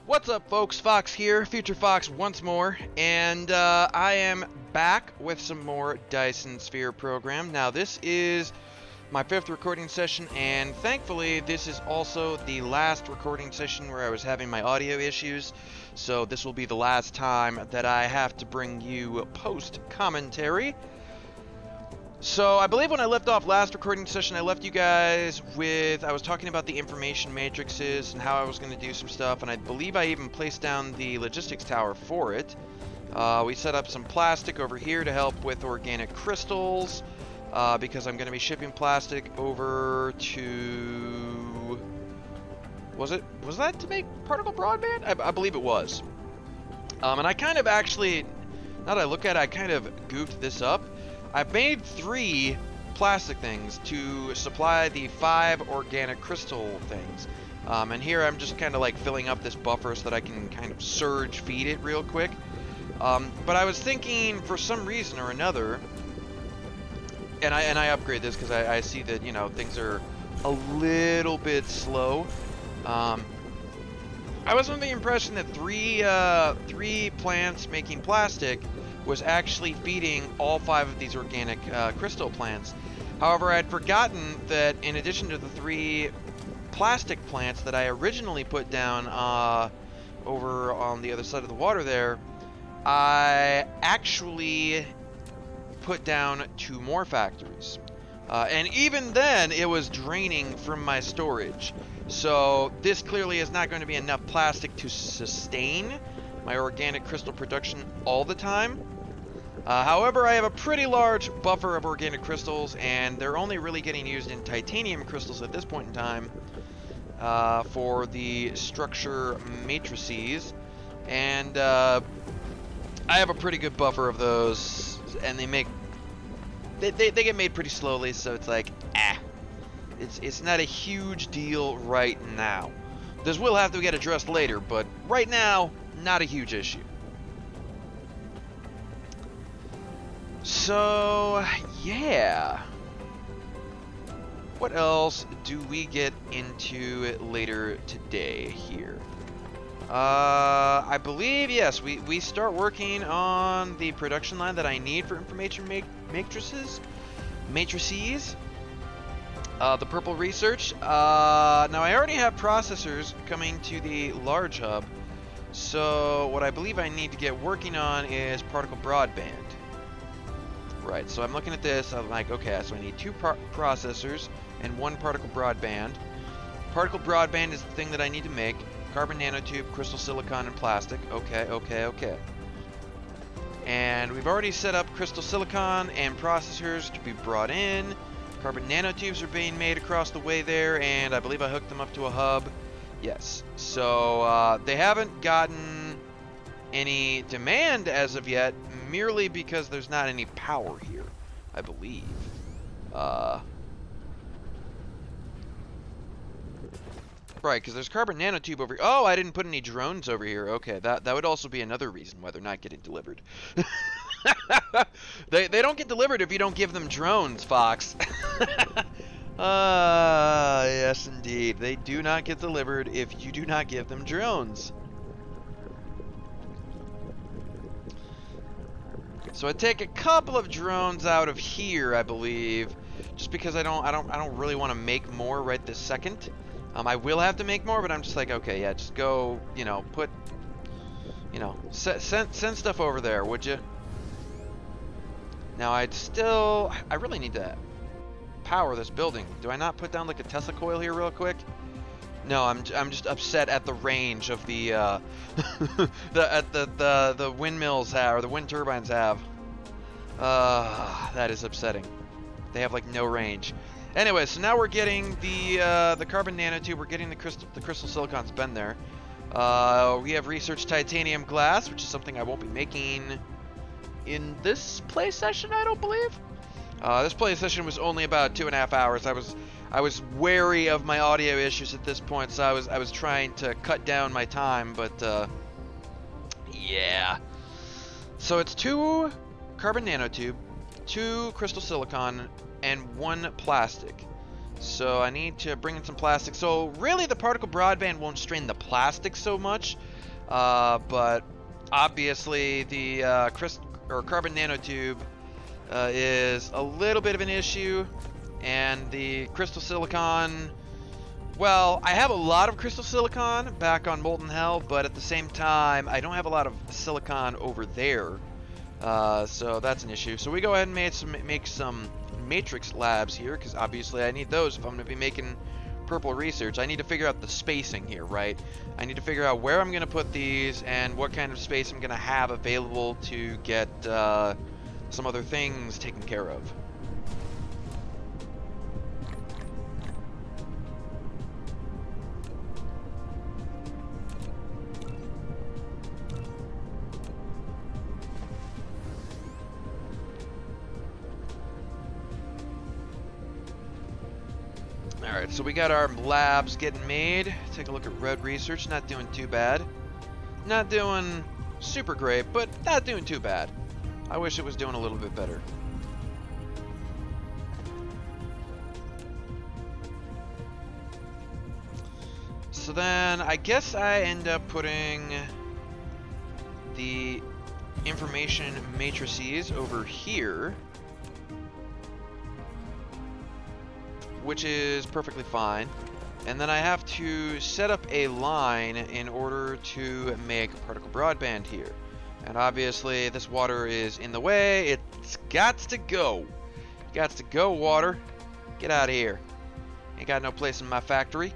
What's up, folks? Fox here, Future Fox once more, and I am back with some more Dyson Sphere Program. Now, this is my 5th recording session, and thankfully, this is also the last recording session where I was having my audio issues, so this will be the last time that I have to bring you post-commentary. So, I believe when I left off last recording session, I left you guys with, I was talking about the information matrices and how I was going to do some stuff, and I believe I even placed down the logistics tower for it. We set up some plastic over here to help with organic crystals, because I'm going to be shipping plastic over to... Was that to make Particle Broadband? I believe it was. And I kind of actually, now that I look at it, I kind of goofed this up. I've made 3 plastic things to supply the 5 organic crystal things. And here I'm just kind of like filling up this buffer so that I can kind of surge feed it real quick. But I was thinking, for some reason or another, and I upgrade this because I see that, you know, things are a little bit slow. I was under the impression that 3 plants making plastic was actually feeding all 5 of these organic crystal plants. However, I had forgotten that in addition to the 3 plastic plants that I originally put down over on the other side of the water there, I actually put down 2 more factories. And even then, it was draining from my storage. So this clearly is not going to be enough plastic to sustain my organic crystal production all the time. However, I have a pretty large buffer of organic crystals, and they're only really getting used in titanium crystals at this point in time for the structure matrices. And I have a pretty good buffer of those, and they get made pretty slowly, so it's like, it's not a huge deal right now. This will have to get addressed later, but right now, not a huge issue. So, yeah. What else do we get into later today here? I believe, yes, we start working on the production line that I need for information matrices. The purple research. Now, I already have processors coming to the large hub. So, what I believe I need to get working on is Particle Broadband. Right, so I'm looking at this, I'm like, okay, so I need 2 processors and 1 Particle Broadband. Particle Broadband is the thing that I need to make. Carbon nanotube, crystal silicon, and plastic. Okay. And we've already set up crystal silicon and processors to be brought in. Carbon nanotubes are being made across the way there, and I believe I hooked them up to a hub. Yes, so they haven't gotten any demand as of yet, merely because there's not any power here, I believe. Right, because there's carbon nanotube over here. Oh, I didn't put any drones over here. Okay, that would also be another reason why they're not getting delivered. They don't get delivered if you don't give them drones, Fox. Yes indeed. They do not get delivered if you do not give them drones. So I take a couple of drones out of here, I believe, just because I don't really want to make more right this second. I will have to make more, but I'm just like, okay, yeah, just go, you know, put, you know, send stuff over there, would you? Now I really need to power this building. Do I not put down like a Tesla coil here real quick? No, I'm just upset at the range of the the windmills have, or the wind turbines have. That is upsetting. They have like no range. Anyway, so now we're getting the carbon nanotube. We're getting the crystal silicon's been there. We have researched titanium glass, which is something I won't be making in this play session, I don't believe. This play session was only about 2.5 hours. I was wary of my audio issues at this point, so I was trying to cut down my time, but yeah. So it's 2 carbon nanotube, 2 crystal silicon, and 1 plastic. So I need to bring in some plastic. So really the particle broadband won't strain the plastic so much, but obviously the carbon nanotube is a little bit of an issue, and the crystal silicon, well, I have a lot of crystal silicon back on Molten Hell, but at the same time I don't have a lot of silicon over there, so that's an issue. So we go ahead and make some matrix labs here, because obviously I need those if I'm going to be making purple research. I need to figure out the spacing here, right? I need to figure out where I'm going to put these and what kind of space I'm going to have available to get some other things taken care of. Alright, so we got our labs getting made. Take a look at red research. Not doing too bad. Not doing super great, but not doing too bad. I wish it was doing a little bit better. So then, I guess I end up putting the information matrices over here, which is perfectly fine. And then I have to set up a line in order to make particle broadband here. And obviously this water is in the way. It's got to go. Got to go, water. Get out of here. Ain't got no place in my factory.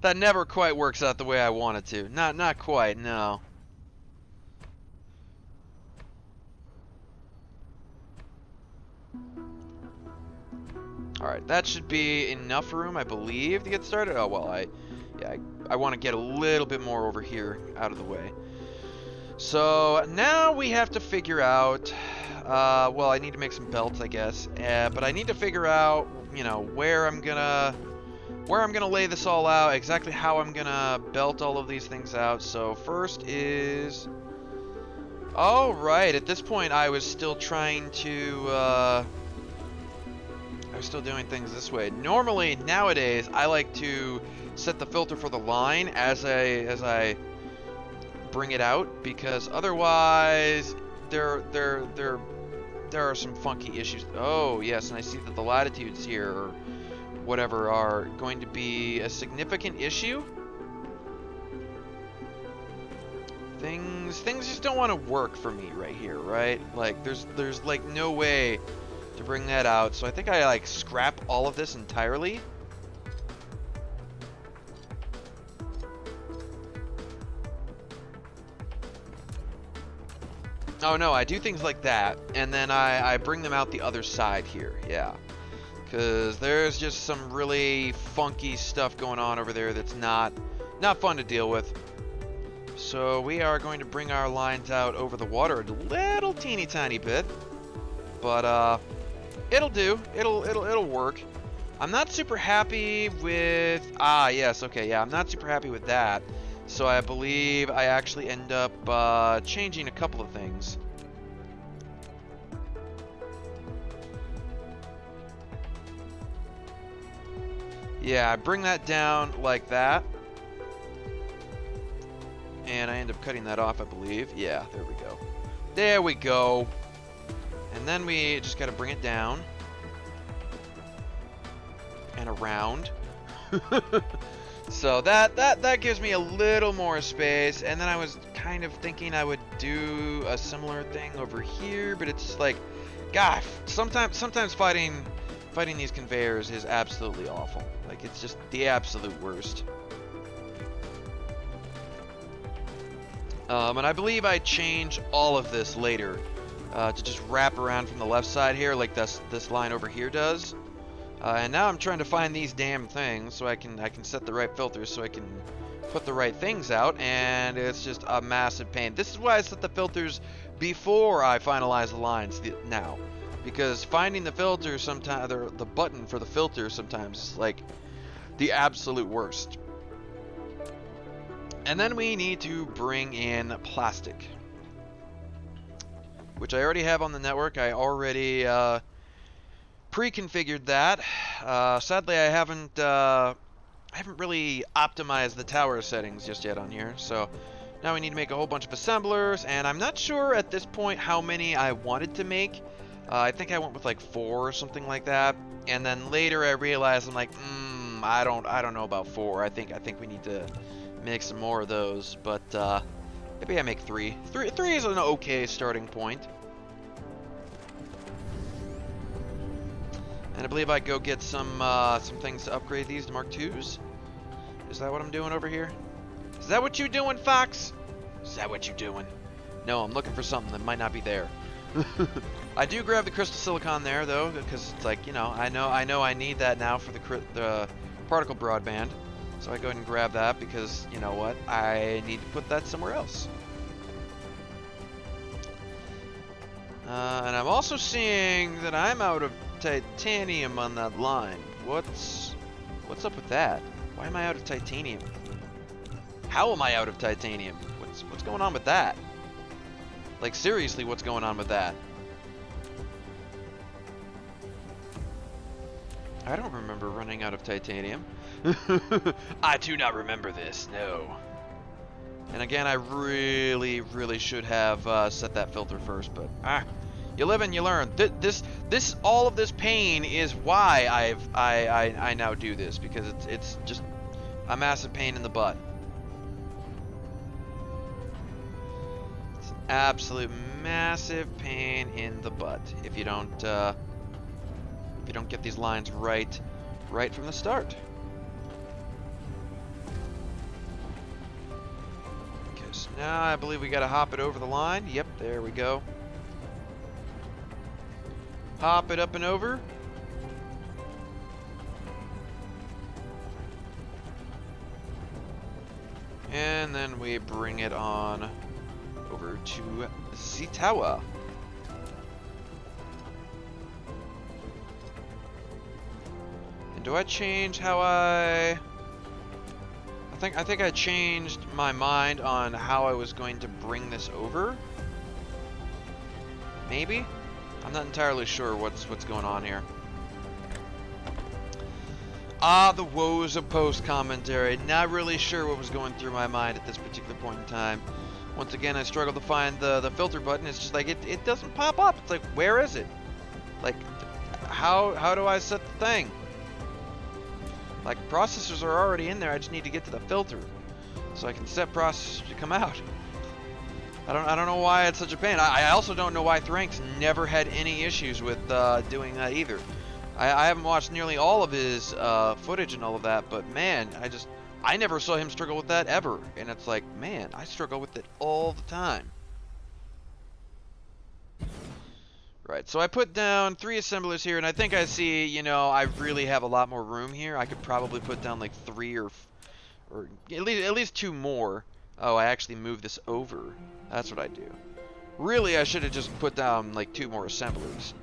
That never quite works out the way I want it to. Not quite, no. Alright, that should be enough room, I believe, to get started. Oh, well, I want to get a little bit more over here out of the way. So, now we have to figure out, well, I need to make some belts, I guess, but I need to figure out, you know, where I'm gonna lay this all out, exactly how I'm gonna belt all of these things out. So, first is... Oh, right, at this point I was still trying to, still doing things this way. Normally, nowadays, I like to set the filter for the line as I bring it out, because otherwise there are some funky issues. Oh, yes, and I see that the latitudes here, or whatever, are going to be a significant issue. Things just don't want to work for me right here, right? Like, there's like no way to bring that out, so I think I like scrap all of this entirely. Oh no, I do things like that, and then I bring them out the other side here, yeah. Because there's just some really funky stuff going on over there that's not fun to deal with. So we are going to bring our lines out over the water a little teeny tiny bit, but it'll do. It'll work. I'm not super happy with... Ah, yes, okay, yeah, I'm not super happy with that. So I believe I actually end up changing a couple of things. Yeah, I bring that down like that. And I end up cutting that off, I believe. Yeah, there we go. There we go. And then we just got to bring it down. And around. So that gives me a little more space. And then I was kind of thinking I would do a similar thing over here, but it's like, gosh, sometimes fighting these conveyors is absolutely awful. Like, it's just the absolute worst. And I believe I change all of this later to just wrap around from the left side here, like this line over here does. And now I'm trying to find these damn things so I can set the right filters so I can put the right things out, and it's just a massive pain. This is why I set the filters before I finalize the lines now, because finding the filter sometimes, the button for the filter sometimes is like the absolute worst. And then we need to bring in plastic. which I already have on the network. I already pre-configured that. Sadly, I haven't really optimized the tower settings just yet on here, so now we need to make a whole bunch of assemblers, and I'm not sure at this point how many I wanted to make. I think I went with like 4 or something like that, and then later I realized I'm like, I don't know about 4. I think we need to make some more of those, but maybe I make 3. 3 is an okay starting point. And I believe I go get some things to upgrade these to Mark IIs. Is that what I'm doing over here? Is that what you doing, Fox? Is that what you doing? No, I'm looking for something that might not be there. I do grab the crystal silicon there though, because it's like, you know I know I need that now for the particle broadband. So I go ahead and grab that because, you know what, I need to put that somewhere else. And I'm also seeing that I'm out of titanium on that line. What's up with that? Why am I out of titanium? How am I out of titanium? What's going on with that? Like, seriously, what's going on with that? I don't remember running out of titanium. I do not remember this, no. And again, I really should have set that filter first, but you live and you learn. All of this pain is why I now do this, because it's just a massive pain in the butt. It's an absolute massive pain in the butt if you don't get these lines right from the start. Okay, so now I believe we gotta hop it over the line. Yep, there we go. Hop it up and over. And then we bring it on over to the tower. And do I change how I think I changed my mind on how I was going to bring this over. Maybe? I'm not entirely sure what's going on here. The woes of post-commentary. Not really sure what was going through my mind at this particular point in time. Once again, I struggled to find the filter button. It's just like, it doesn't pop up. It's like, where is it? Like, how do I set the thing? Like, processors are already in there. I just need to get to the filter so I can set processors to come out. I don't know why it's such a pain. I also don't know why Thrank's never had any issues with doing that either. I haven't watched nearly all of his footage and all of that, but man, I never saw him struggle with that ever. And it's like, man, I struggle with it all the time. Right, so I put down 3 assemblers here, and I think I see, you know, I really have a lot more room here. I could probably put down like 3 or at least 2 more. Oh, I actually moved this over. That's what I do. Really, I should have just put down like 2 more assemblers.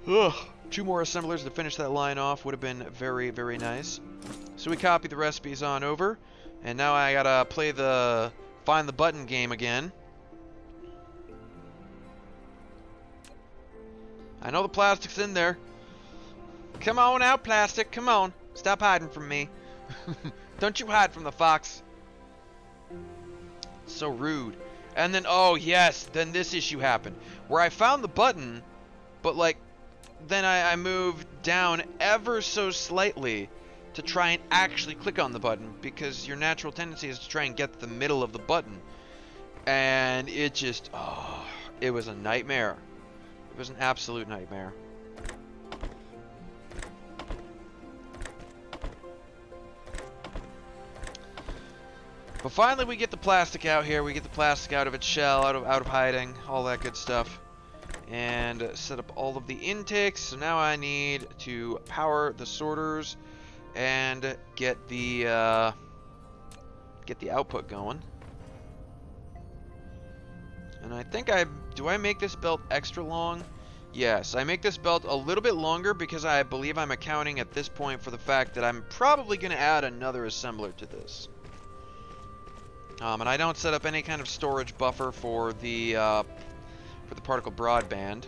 Ugh, 2 more assemblers to finish that line off would have been very, very nice. So we copy the recipes on over, and now I gotta play the find the button game again. I know the plastic's in there. Come on out, plastic. Come on. Stop hiding from me. Don't you hide from the fox. So rude. And then, oh yes, then this issue happened. Where I found the button, but like, then I moved down ever so slightly to try and actually click on the button, because your natural tendency is to try and get to the middle of the button. And it just, oh, it was a nightmare. It was an absolute nightmare. But finally we get the plastic out here. We get the plastic out of its shell, out of hiding, all that good stuff. And set up all of the intakes. So now I need to power the sorters and get the output going. And I think do I make this belt extra long? Yes, I make this belt a little bit longer because I believe I'm accounting at this point for the fact that I'm probably going to add another assembler to this. And I don't set up any kind of storage buffer for the particle broadband.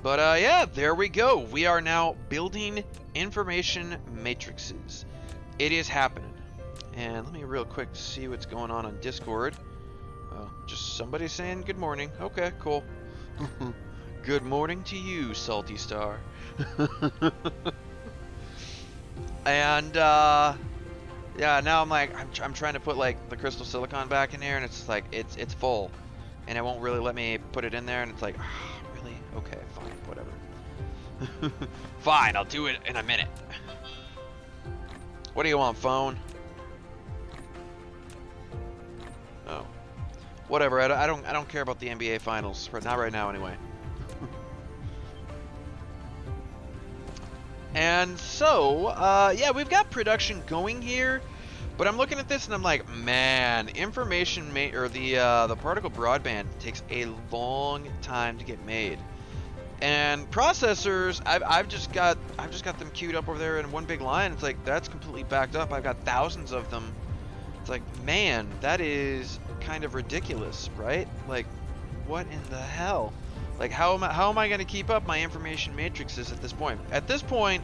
But yeah, there we go. We are now building information matrices. It is happening. And let me real quick see what's going on Discord. Just somebody saying good morning. Okay, cool. Good morning to you, Salty Star. And yeah, now I'm like, I'm trying to put like the crystal silicon back in there, and it's like it's full, and it won't really let me put it in there, and it's like, really? Okay, fine, whatever. Fine, I'll do it in a minute. What do you want, phone? Oh, whatever. I don't care about the NBA finals, not right now anyway. And so, yeah, we've got production going here, but I'm looking at this and I'm like, man, the particle broadband takes a long time to get made, and processors, I've just got them queued up over there in one big line. It's like that's completely backed up. I've got thousands of them. It's like, man, that is kind of ridiculous, right? Like, what in the hell? Like, how am I going to keep up my information matrices at this point? At this point,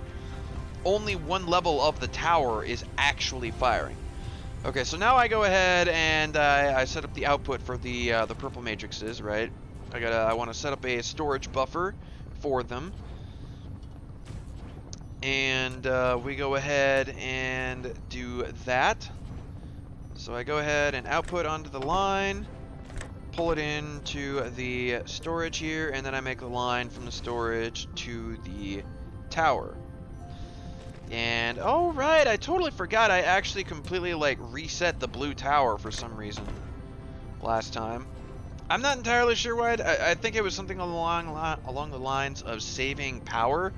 only one level of the tower is actually firing. Okay, so now I go ahead and I set up the output for the purple matrices, right? I want to set up a storage buffer for them, and we go ahead and do that. So I go ahead and output onto the line, pull it into the storage here, and then I make a line from the storage to the tower. And oh right, I totally forgot I actually completely like reset the blue tower for some reason last time. I'm not entirely sure why. I think it was something along the lines of saving power,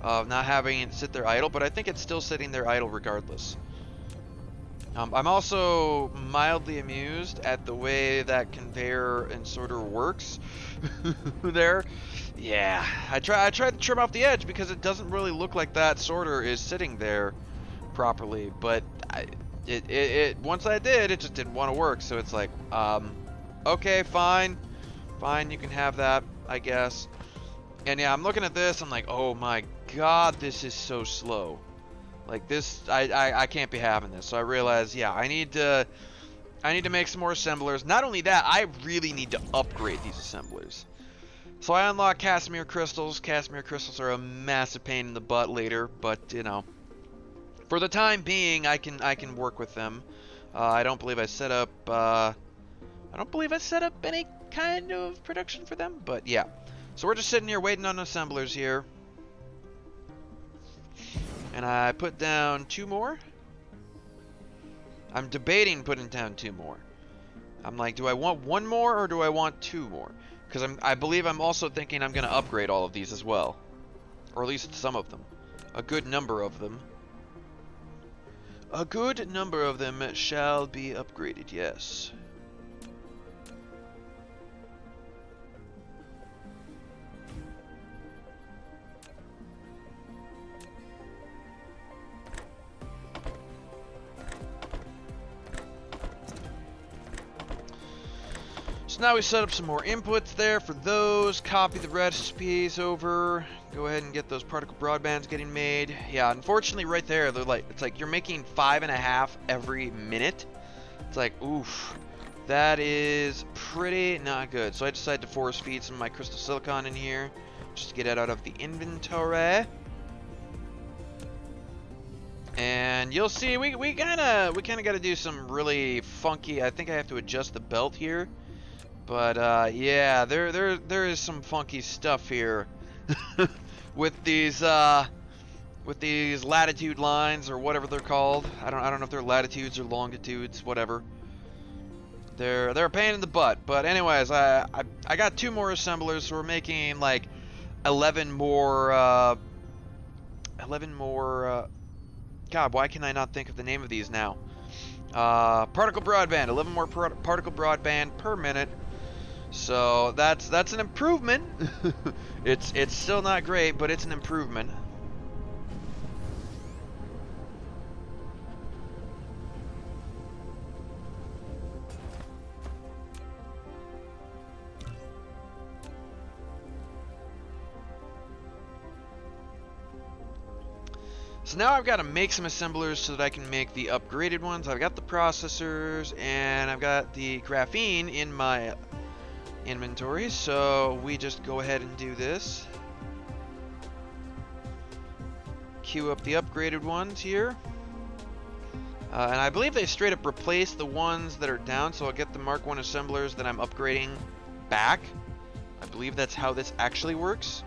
of not having it sit there idle, but I think it's still sitting there idle regardless. I'm also mildly amused at the way that conveyor and sorter works there. Yeah, I tried to trim off the edge because it doesn't really look like that sorter is sitting there properly, but once I did, it just didn't want to work. So it's like, okay, fine, you can have that, I guess. And yeah, I'm looking at this, I'm like, oh my god, this is so slow. Like this, I can't be having this. So I realized, yeah, I need to make some more assemblers. Not only that, I really need to upgrade these assemblers. So I unlock Casimir crystals. Casimir crystals are a massive pain in the butt later, but you know, for the time being, I can work with them. I don't believe I set up any kind of production for them, but yeah. So we're just sitting here waiting on assemblers here. And I put down 2 more. I'm debating putting down 2 more. I'm like, do I want 1 more or do I want 2 more? Because I believe I'm also thinking I'm going to upgrade all of these as well. Or at least some of them. A good number of them. A good number of them shall be upgraded, yes. So now we set up some more inputs there for those, copy the recipes over, go ahead and get those particle broadbands getting made. Yeah, unfortunately right there, it's like you're making 5.5 every minute. It's like, oof, that is pretty not good. So I decided to force feed some of my crystal silicon in here, just to get it out of the inventory. And you'll see, we kind of got to do some really funky, I think I have to adjust the belt here. But yeah, there is some funky stuff here with these latitude lines or whatever they're called. I don't know if they're latitudes or longitudes, whatever. They're a pain in the butt. But anyways, I got 2 more assemblers, so we're making like 11 more. God, why can I not think of the name of these now? Particle broadband, 11 more particle broadband per minute. So that's an improvement. It's still not great, but it's an improvement. So now I've got to make some assemblers so that I can make the upgraded ones. I've got the processors and I've got the graphene in my inventory, so we just go ahead and do this. Queue up the upgraded ones here. And I believe they straight up replace the ones that are down, so I'll get the Mark 1 assemblers that I'm upgrading back. I believe that's how this actually works.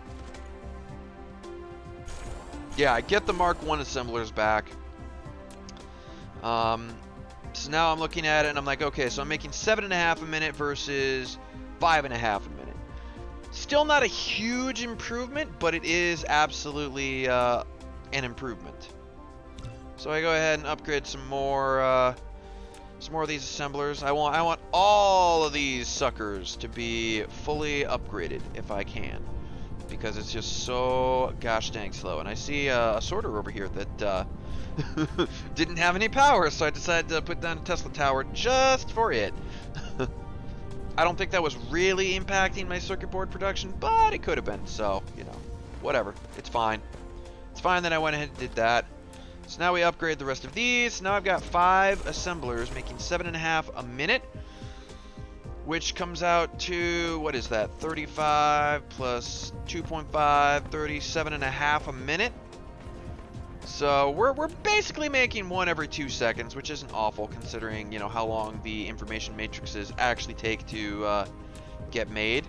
Yeah, I get the Mark 1 assemblers back. So now I'm looking at it and I'm like, okay, so I'm making 7.5 a minute versus 5.5 a minute. Still not a huge improvement, but it is absolutely an improvement. So I go ahead and upgrade some more of these assemblers. I want all of these suckers to be fully upgraded if I can, because it's just so gosh dang slow. And I see a sorter over here that didn't have any power, so I decided to put down a Tesla tower just for it. I don't think that was really impacting my circuit board production, but it could have been, so, you know, whatever. It's fine. It's fine that I went ahead and did that. So now we upgrade the rest of these. Now I've got 5 assemblers making 7.5 a minute, which comes out to, what is that, 35 plus 2.5, 37.5 a minute. So we're basically making one every 2 seconds, which isn't awful considering, you know, how long the information matrices actually take to get made.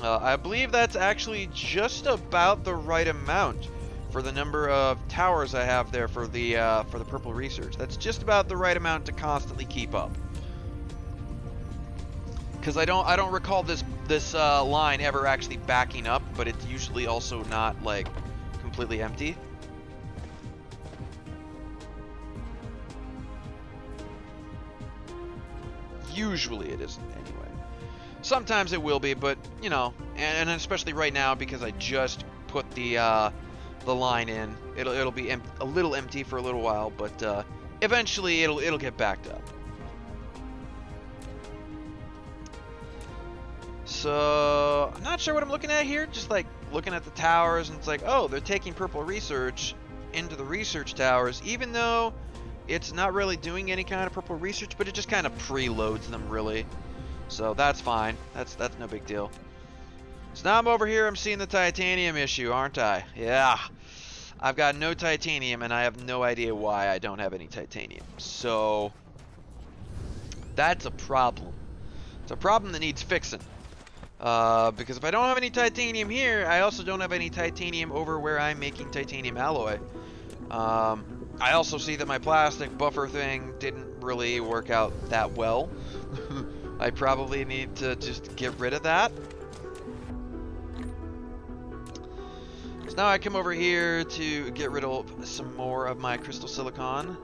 I believe that's actually just about the right amount for the number of towers I have there for the purple research. That's just about the right amount to constantly keep up. Because I don't recall this line ever actually backing up, but it's usually also not like completely empty. Usually it isn't anyway. Sometimes it will be, but you know, and especially right now because I just put the line in, it'll be a little empty for a little while, but eventually it'll get backed up. So I'm not sure what I'm looking at here. Just like looking at the towers, and it's like, oh, they're taking purple research into the research towers, even though it's not really doing any kind of purple research, but it just kind of preloads them, really. So that's fine. That's no big deal. So now I'm over here, I'm seeing the titanium issue, aren't I? Yeah. I've got no titanium, and I have no idea why I don't have any titanium. So that's a problem. It's a problem that needs fixing. Because if I don't have any titanium here, I also don't have any titanium over where I'm making titanium alloy. I also see that my plastic buffer thing didn't really work out that well. I probably need to just get rid of that. So now I come over here to get rid of some more of my crystal silicon.